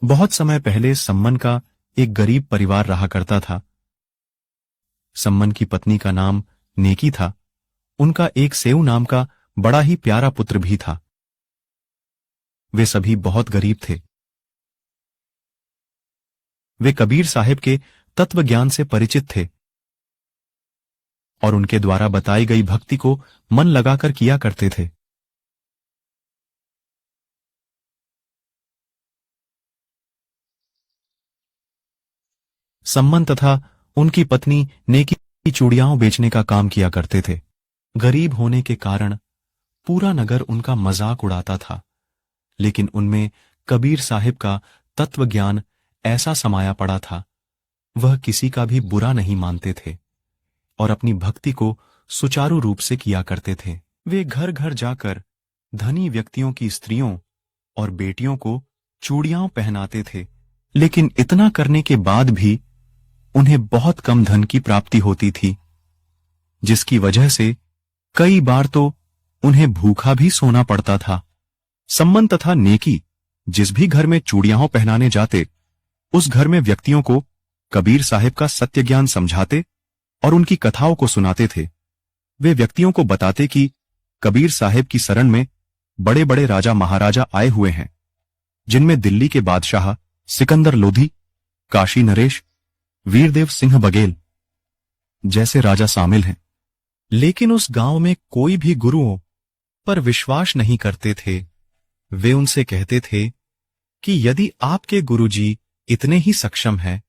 बहुत समय पहले सम्मन का एक गरीब परिवार रहा करता था। सम्मन की पत्नी का नाम नेकी था। उनका एक सेऊ नाम का बड़ा ही प्यारा पुत्र भी था। वे सभी बहुत गरीब थे। वे कबीर साहिब के तत्व ज्ञान से परिचित थे और उनके द्वारा बताई गई भक्ति को मन लगाकर किया करते थे। सम्मन तथा उनकी पत्नी नेकी चूड़ियां बेचने का काम किया करते थे। गरीब होने के कारण पूरा नगर उनका मजाक उड़ाता था, लेकिन उनमें कबीर साहिब का तत्व ज्ञान ऐसा समाया पड़ा था, वह किसी का भी बुरा नहीं मानते थे और अपनी भक्ति को सुचारू रूप से किया करते थे। वे घर घर जाकर धनी व्यक्तियों की स्त्रियों और बेटियों को चूड़ियां पहनाते थे, लेकिन इतना करने के बाद भी उन्हें बहुत कम धन की प्राप्ति होती थी, जिसकी वजह से कई बार तो उन्हें भूखा भी सोना पड़ता था। सम्मन तथा नेकी जिस भी घर में चूड़ियां पहनाने जाते, उस घर में व्यक्तियों को कबीर साहिब का सत्य ज्ञान समझाते और उनकी कथाओं को सुनाते थे। वे व्यक्तियों को बताते कि कबीर साहिब की शरण में बड़े बड़े राजा महाराजा आए हुए हैं, जिनमें दिल्ली के बादशाह सिकंदर लोधी, काशी नरेश, वीरदेव सिंह बघेल जैसे राजा शामिल हैं। लेकिन उस गांव में कोई भी गुरुओं पर विश्वास नहीं करते थे। वे उनसे कहते थे कि यदि आपके गुरुजी इतने ही सक्षम हैं,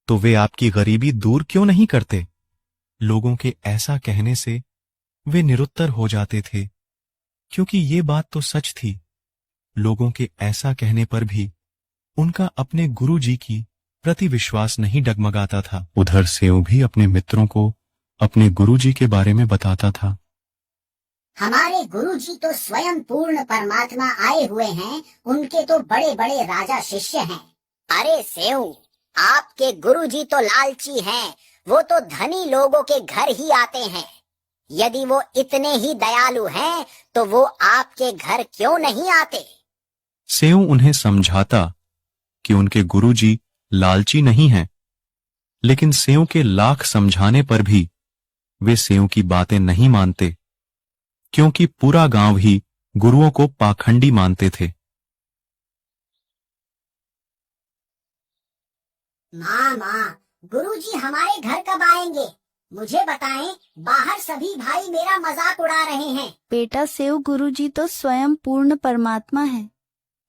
तो वे आपकी गरीबी दूर क्यों नहीं करते। लोगों के ऐसा कहने से वे निरुत्तर हो जाते थे, क्योंकि ये बात तो सच थी। लोगों के ऐसा कहने पर भी उनका अपने गुरुजी की प्रति विश्वास नहीं डगमगाता था। उधर सेऊ भी अपने मित्रों को अपने गुरुजी के बारे में बताता था। हमारे गुरुजी तो स्वयं पूर्ण परमात्मा आए हुए हैं, उनके तो बड़े बड़े राजा शिष्य हैं। अरे सेऊ, आपके गुरुजी तो लालची हैं, वो तो धनी लोगों के घर ही आते हैं। यदि वो इतने ही दयालु हैं, तो वो आपके घर क्यों नहीं आते। सेऊ उन्हें समझाता कि उनके गुरुजी लालची नहीं हैं, लेकिन सेऊ के लाख समझाने पर भी वे सेऊ की बातें नहीं मानते, क्योंकि पूरा गांव ही गुरुओं को पाखंडी मानते थे। माँ, गुरुजी हमारे घर कब आएंगे? मुझे बताएं, बाहर सभी भाई मेरा मजाक उड़ा रहे हैं। बेटा सेऊ, गुरुजी तो स्वयं पूर्ण परमात्मा है,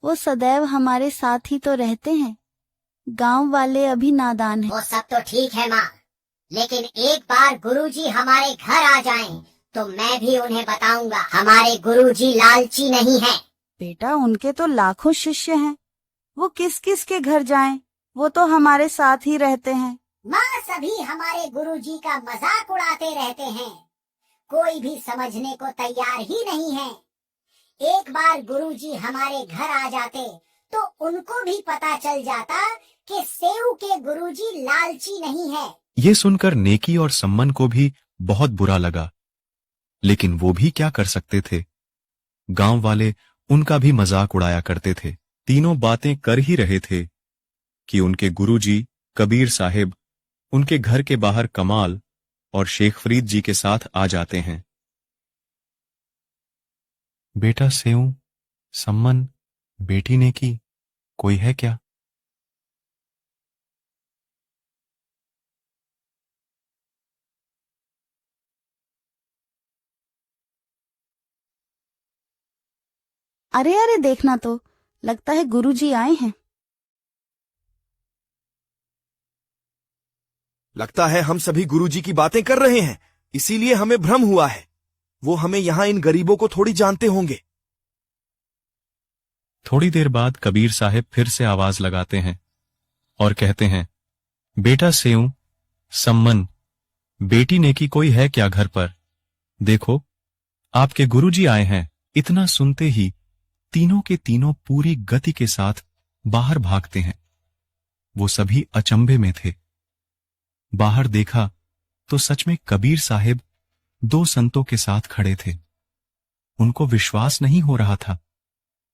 वो सदैव हमारे साथ ही तो रहते हैं। गांव वाले अभी नादान हैं। वो सब तो ठीक है माँ, लेकिन एक बार गुरुजी हमारे घर आ जाएं, तो मैं भी उन्हें बताऊंगा हमारे गुरुजी लालची नहीं हैं। बेटा उनके तो लाखों शिष्य हैं, वो किस किस के घर जाएं, वो तो हमारे साथ ही रहते हैं। माँ, सभी हमारे गुरुजी का मजाक उड़ाते रहते हैं, कोई भी समझने को तैयार ही नहीं है। एक बार गुरुजी हमारे घर आ जाते तो उनको भी पता चल जाता कि सेऊ के गुरुजी लालची नहीं है। ये सुनकर नेकी और सम्मन को भी बहुत बुरा लगा, लेकिन वो भी क्या कर सकते थे। गांव वाले उनका भी मजाक उड़ाया करते थे। तीनों बातें कर ही रहे थे कि उनके गुरुजी कबीर साहिब उनके घर के बाहर कमाल और शेख फरीद जी के साथ आ जाते हैं। बेटा सेऊ, सम्मन, बेटी नेकी, कोई है क्या? अरे अरे देखना, तो लगता है गुरुजी आए हैं। लगता है हम सभी गुरुजी की बातें कर रहे हैं, इसीलिए हमें भ्रम हुआ है। वो हमें यहाँ इन गरीबों को थोड़ी जानते होंगे। थोड़ी देर बाद कबीर साहिब फिर से आवाज लगाते हैं और कहते हैं, बेटा सेऊ, सम्मन, बेटी नेकी, कोई है क्या घर पर? देखो, आपके गुरुजी आए हैं। इतना सुनते ही तीनों के तीनों पूरी गति के साथ बाहर भागते हैं। वो सभी अचंभे में थे। बाहर देखा तो सच में कबीर साहिब दो संतों के साथ खड़े थे। उनको विश्वास नहीं हो रहा था।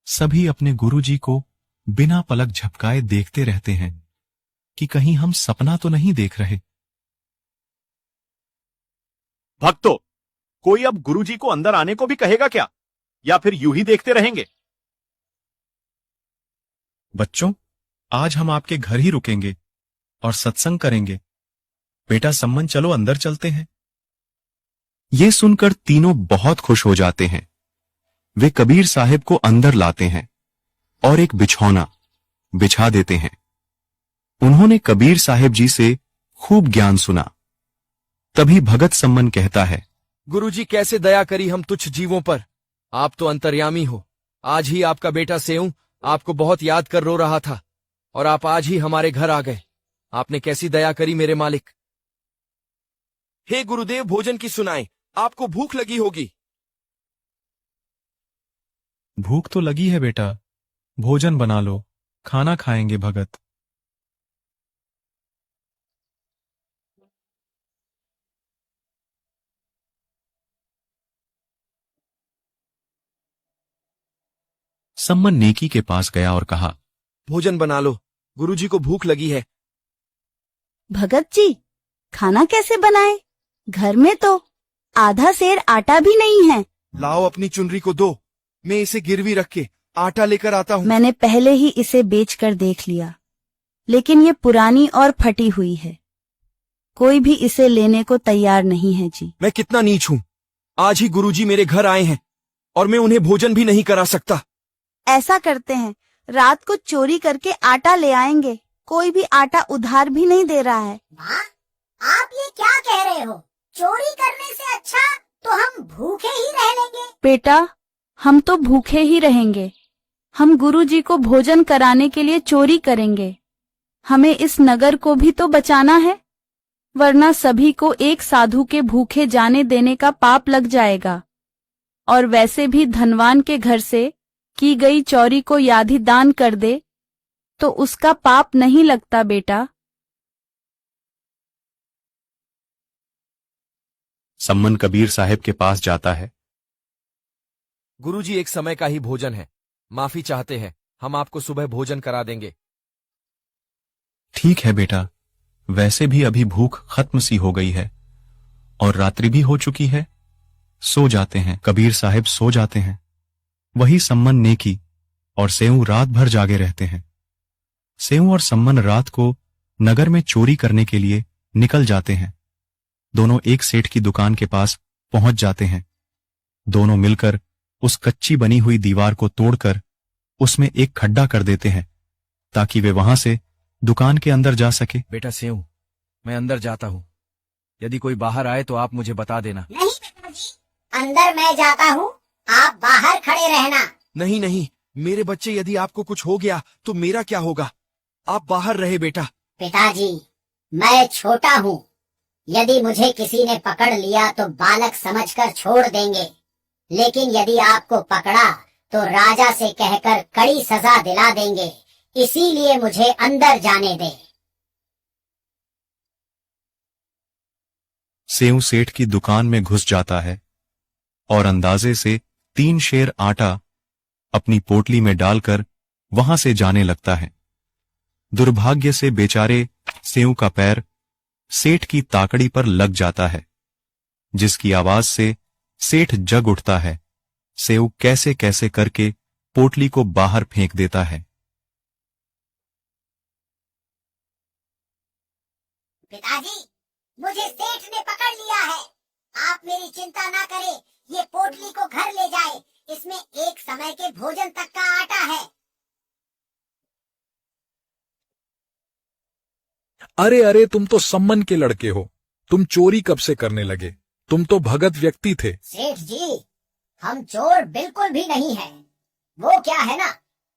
सभी अपने गुरुजी को बिना पलक झपकाए देखते रहते हैं कि कहीं हम सपना तो नहीं देख रहे। भक्तों, कोई अब गुरुजी को अंदर आने को भी कहेगा क्या, या फिर यूं ही देखते रहेंगे? बच्चों, आज हम आपके घर ही रुकेंगे और सत्संग करेंगे। बेटा सम्मन, चलो अंदर चलते हैं। ये सुनकर तीनों बहुत खुश हो जाते हैं। वे कबीर साहिब को अंदर लाते हैं और एक बिछौना बिछा देते हैं। उन्होंने कबीर साहिब जी से खूब ज्ञान सुना। तभी भगत सम्मन कहता है, गुरुजी कैसे दया करी हम तुच्छ जीवों पर। आप तो अंतर्यामी हो। आज ही आपका बेटा सेऊ आपको बहुत याद कर रो रहा था और आप आज ही हमारे घर आ गए। आपने कैसी दया करी मेरे मालिक। हे गुरुदेव, भोजन की सुनाएं, आपको भूख लगी होगी। भूख तो लगी है बेटा, भोजन बना लो, खाना खाएंगे भगत। सम्मन नेकी के पास गया और कहा, भोजन बना लो, गुरुजी को भूख लगी है। भगत जी, खाना कैसे बनाए? घर में तो आधा सेर आटा भी नहीं है। लाओ अपनी चुनरी को दो, मैं इसे गिरवी रख के आटा लेकर आता हूँ। मैंने पहले ही इसे बेचकर देख लिया, लेकिन ये पुरानी और फटी हुई है। कोई भी इसे लेने को तैयार नहीं है जी। मैं कितना नीच हूँ। आज ही गुरुजी मेरे घर आए हैं और मैं उन्हें भोजन भी नहीं करा सकता। ऐसा करते हैं, रात को चोरी करके आटा ले आएंगे। कोई भी आटा उधार भी नहीं दे रहा है। माँ, आप ये क्या कह रहे हो? चोरी करने से अच्छा तो हम भूखे ही रह लेंगे। बेटा, हम तो भूखे ही रहेंगे। हम गुरुजी को भोजन कराने के लिए चोरी करेंगे। हमें इस नगर को भी तो बचाना है, वरना सभी को एक साधु के भूखे जाने देने का पाप लग जाएगा। और वैसे भी धनवान के घर से की गई चोरी को यादि दान कर दे तो उसका पाप नहीं लगता बेटा। सम्मन कबीर साहिब के पास जाता है। गुरुजी, एक समय का ही भोजन है, माफी चाहते हैं। हम आपको सुबह भोजन करा देंगे। ठीक है बेटा, वैसे भी अभी भूख खत्म सी हो गई है और रात्रि भी हो चुकी है। सो जाते हैं। कबीर साहिब सो जाते हैं। वही सम्मन नेकी और सेऊ रात भर जागे रहते हैं। सेऊ और सम्मन रात को नगर में चोरी करने के लिए निकल जाते हैं। दोनों एक सेठ की दुकान के पास पहुंच जाते हैं। दोनों मिलकर उस कच्ची बनी हुई दीवार को तोड़कर उसमें एक खड्डा कर देते हैं ताकि वे वहां से दुकान के अंदर जा सके। बेटा सेऊ, मैं अंदर जाता हूँ। यदि कोई बाहर आए तो आप मुझे बता देना। नहीं पिताजी, अंदर मैं जाता हूँ, आप बाहर खड़े रहना। नहीं नहीं, मेरे बच्चे, यदि आपको कुछ हो गया तो मेरा क्या होगा? आप बाहर रहे बेटा। पिताजी, मैं छोटा हूँ। यदि मुझे किसी ने पकड़ लिया तो बालक समझकर छोड़ देंगे, लेकिन यदि आपको पकड़ा तो राजा से कहकर कड़ी सजा दिला देंगे। इसीलिए मुझे अंदर जाने दे। सेऊ सेठ की दुकान में घुस जाता है और अंदाजे से 3 शेर आटा अपनी पोटली में डालकर वहां से जाने लगता है। दुर्भाग्य से बेचारे सेऊ का पैर सेठ की ताकड़ी पर लग जाता है, जिसकी आवाज से सेठ जग उठता है। सेऊ कैसे कैसे करके पोटली को बाहर फेंक देता है। पिताजी, मुझे सेठ ने पकड़ लिया है। आप मेरी चिंता ना करें, ये पोटली को घर ले जाए। इसमें एक समय के भोजन तक का आटा है। अरे अरे, तुम तो सम्मन के लड़के हो। तुम चोरी कब से करने लगे? तुम तो भगत व्यक्ति थे। सेठ जी, हम चोर बिल्कुल भी नहीं हैं। वो क्या है ना,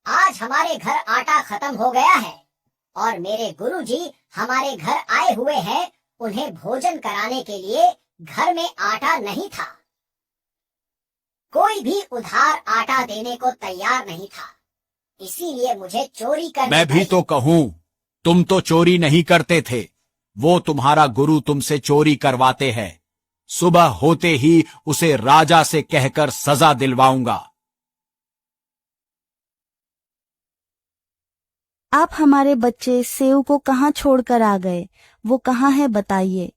आज हमारे घर आटा खत्म हो गया है और मेरे गुरुजी हमारे घर आए हुए हैं। उन्हें भोजन कराने के लिए घर में आटा नहीं था। कोई भी उधार आटा देने को तैयार नहीं था। इसीलिए मुझे चोरी करनी मैं भी तो कहूँ, तुम तो चोरी नहीं करते थे। वो तुम्हारा गुरु तुमसे चोरी करवाते हैं। सुबह होते ही उसे राजा से कहकर सजा दिलवाऊंगा। आप हमारे बच्चे सेव को कहाँ छोड़कर आ गए? वो कहाँ है बताइए।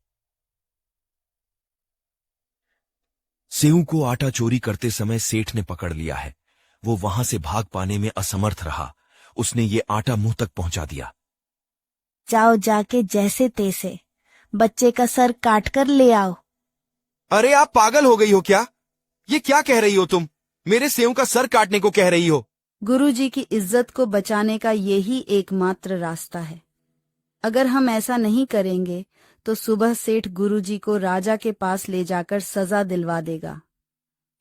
सेऊ को आटा चोरी करते समय सेठ ने पकड़ लिया है। वो वहां से भाग पाने में असमर्थ रहा। उसने ये आटा मुंह तक पहुंचा दिया। जाओ जाके जैसे तैसे बच्चे का सर काट कर ले आओ। अरे आप पागल हो गई हो क्या? ये क्या कह रही हो तुम? मेरे सेऊ का सर काटने को कह रही हो? गुरुजी की इज्जत को बचाने का यही एकमात्र रास्ता है। अगर हम ऐसा नहीं करेंगे तो सुबह सेठ गुरुजी को राजा के पास ले जाकर सजा दिलवा देगा।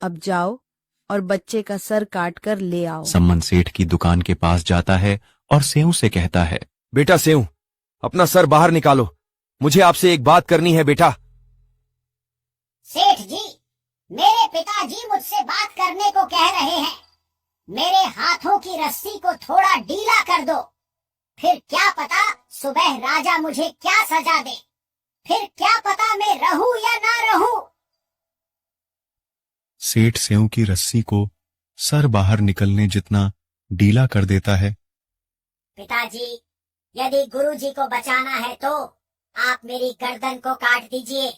अब जाओ और बच्चे का सर काट कर ले आओ। सम्मन सेठ की दुकान के पास जाता है और सेऊ से कहता है, बेटा सेऊ, अपना सर बाहर निकालो। मुझे आपसे एक बात करनी है बेटा। सेठ जी, मेरे पिताजी मुझसे बात करने को कह रहे हैं। मेरे हाथों की रस्सी को थोड़ा ढीला कर दो, फिर क्या पता सुबह राजा मुझे क्या सजा दे। फिर क्या पता मैं रहूं या ना रहूं। सेठ सेऊ की रस्सी को सर बाहर निकलने जितना ढीला कर देता है। पिताजी, यदि गुरुजी को बचाना है तो आप मेरी गर्दन को काट दीजिए।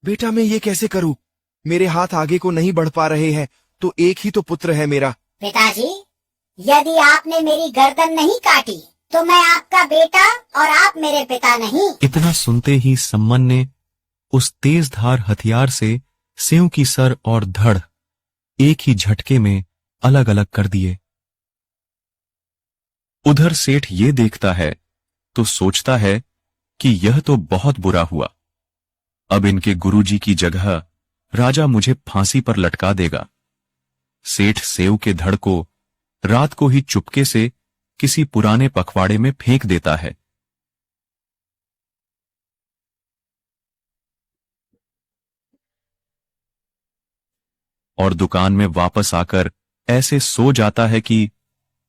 बेटा मैं ये कैसे करूं? मेरे हाथ आगे को नहीं बढ़ पा रहे हैं, तो एक ही तो पुत्र है मेरा। पिताजी, यदि आपने मेरी गर्दन नहीं काटी तो मैं आपका बेटा और आप मेरे पिता नहीं। इतना सुनते ही सम्मन ने उस तेज धार हथियार से सेऊ की सर और धड़ एक ही झटके में अलग अलग कर दिए। उधर सेठ ये देखता है तो सोचता है कि यह तो बहुत बुरा हुआ। अब इनके गुरुजी की जगह राजा मुझे फांसी पर लटका देगा। सेठ सेऊ के धड़ को रात को ही चुपके से किसी पुराने पखवाड़े में फेंक देता है। और दुकान में वापस आकर ऐसे सो जाता है कि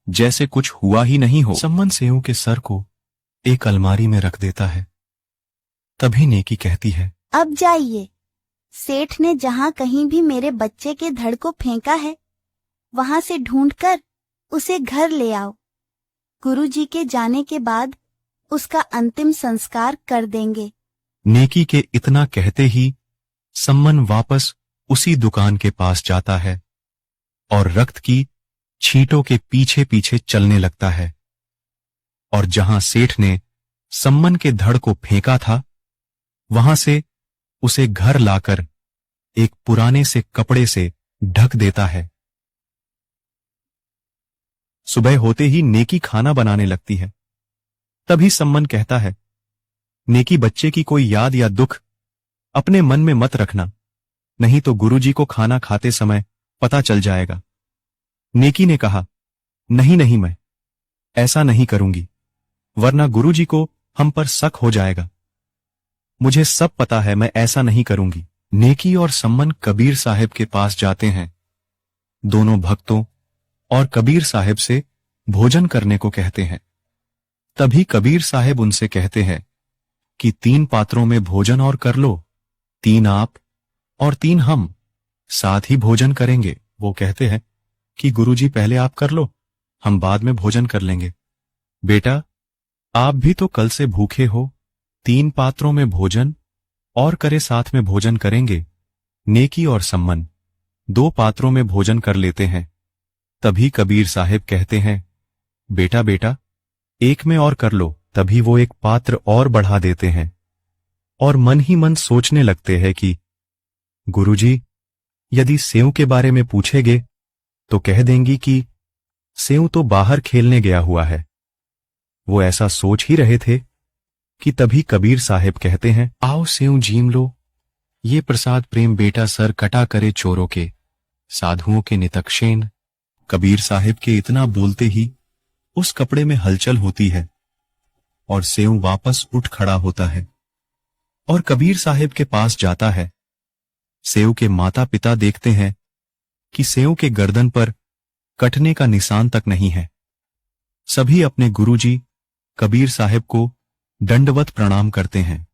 जैसे कुछ हुआ ही नहीं हो। सम्मन सेऊ के सर को एक अलमारी में रख देता है। तभी नेकी कहती है, अब जाइए, सेठ ने जहाँ कहीं भी मेरे बच्चे के धड़ को फेंका है वहां से ढूंढकर उसे घर ले आओ। गुरुजी के जाने के बाद उसका अंतिम संस्कार कर देंगे। नेकी के इतना कहते ही सम्मन वापस उसी दुकान के पास जाता है और रक्त की छींटों के पीछे पीछे चलने लगता है। और जहां सेठ ने सम्मन के धड़ को फेंका था वहां से उसे घर लाकर एक पुराने से कपड़े से ढक देता है। सुबह होते ही नेकी खाना बनाने लगती है। तभी सम्मन कहता है, नेकी बच्चे की कोई याद या दुख अपने मन में मत रखना, नहीं तो गुरुजी को खाना खाते समय पता चल जाएगा। नेकी ने कहा, नहीं नहीं, मैं ऐसा नहीं करूंगी, वरना गुरुजी को हम पर शक हो जाएगा। मुझे सब पता है, मैं ऐसा नहीं करूंगी। नेकी और सम्मन कबीर साहब के पास जाते हैं। दोनों भक्तों और कबीर साहब से भोजन करने को कहते हैं। तभी कबीर साहब उनसे कहते हैं कि 3 पात्रों में भोजन और कर लो, 3 आप और 3 हम साथ ही भोजन करेंगे। वो कहते हैं कि गुरुजी पहले आप कर लो, हम बाद में भोजन कर लेंगे। बेटा, आप भी तो कल से भूखे हो, 3 पात्रों में भोजन और करे साथ में भोजन करेंगे। नेकी और सम्मन 2 पात्रों में भोजन कर लेते हैं। तभी कबीर साहब कहते हैं, बेटा बेटा, एक में और कर लो। तभी वो एक पात्र और बढ़ा देते हैं और मन ही मन सोचने लगते हैं कि गुरुजी यदि सेऊ के बारे में पूछेंगे तो कह देंगी कि सेऊ तो बाहर खेलने गया हुआ है। वो ऐसा सोच ही रहे थे कि तभी कबीर साहब कहते हैं, आओ सेऊ जीम लो, ये प्रसाद प्रेम बेटा सर कटा करे चोरों के, साधुओं के नितक्षेन। कबीर साहब के इतना बोलते ही उस कपड़े में हलचल होती है और सेऊ वापस उठ खड़ा होता है और कबीर साहब के पास जाता है। सेऊ के माता पिता देखते हैं कि सेऊ के गर्दन पर कटने का निशान तक नहीं है। सभी अपने गुरुजी कबीर साहब को दंडवत प्रणाम करते हैं।